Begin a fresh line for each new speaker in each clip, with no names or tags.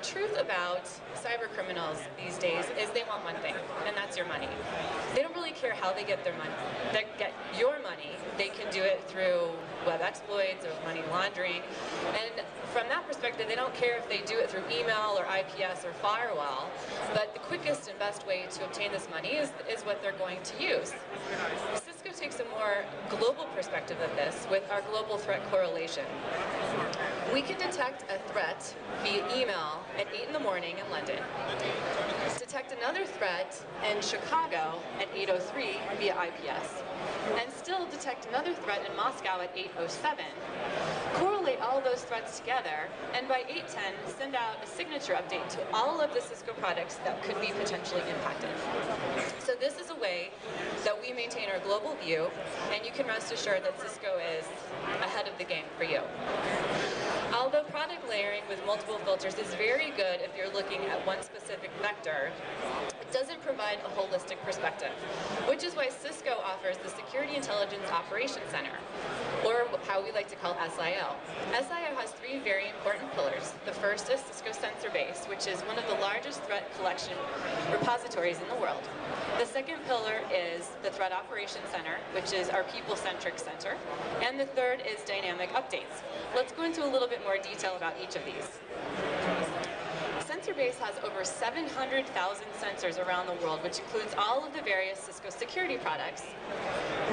truth about cyber criminals these days is they want one thing, and that's your money. They don't really care how they get their money. They get your money. They can do it through web exploits or money laundering. And from that perspective, they don't care if they do it through email or IPS or firewall. But the quickest and best way to obtain this money is what they're going to use. Cisco takes a more global perspective of this with our global threat correlation. We can detect a threat via email at 8 in the morning in London, detect another threat in Chicago at 8:03 via IPS, and still detect another threat in Moscow at 8:07, correlate all those threats together, and by 8:10 send out a signature update to all of the Cisco products that could be potentially impacted. So this is a way that we maintain our global view, and you can rest assured that Cisco is ahead of the game for you. Although product layering with multiple filters is very good if you're looking at one specific vector, it doesn't provide a holistic perspective, which is why Cisco offers the Security Intelligence Operation Center, or how we like to call SIO. SIO has three very important pillars. The first is Cisco Sensor Base, which is one of the largest threat collection repositories in the world. The second pillar is the Threat Operations Center, which is our people-centric center. And the third is dynamic updates. Let's go into a little bit more detail about each of these. Sensor Base has over 700,000 sensors around the world, which includes all of the various Cisco security products.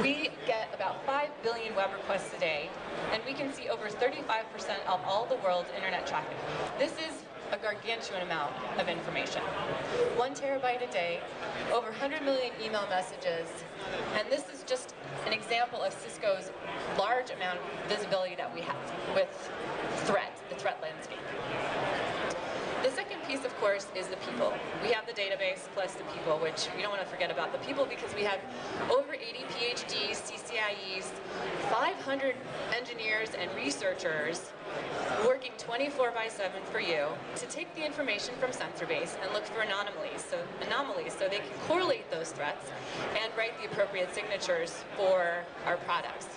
We get about 5 billion web requests a day, and we can see over 35% of all the world's internet traffic. This is a gargantuan amount of information. 1 terabyte a day, over 100 million email messages, and this is just an example of Cisco's large amount of visibility that we have with the threat landscape. The second piece, of course, is the people. We have the database plus the people, which we don't want to forget about the people because we have over 80 PhDs, CCIEs, 500 engineers and researchers working 24/7 for you to take the information from Sensor Base and look for anomalies so they can correlate those threats and write the appropriate signatures for our products.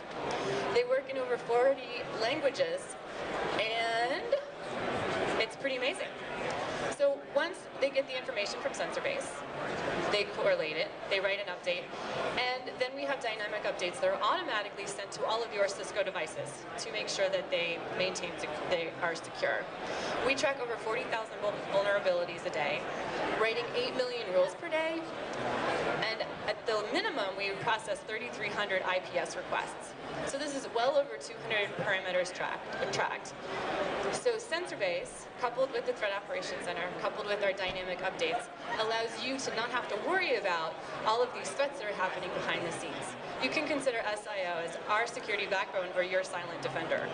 They work in over 40 languages, and it's pretty amazing. So once they get the information from Sensor Base, they correlate it, they write an update, and then we have dynamic updates that are automatically sent to all of your Cisco devices to make sure that they are secure. We track over 40,000 vulnerabilities a day, writing 8 million rules per day, and at the minimum we process 3,300 IPS requests. So this is well over 200 parameters tracked. So Sensor Base, coupled with the Threat Operations Center, coupled with our dynamic updates, allows you to not have to worry about all of these threats that are happening behind the scenes. You can consider SIO as our security backbone or your silent defender.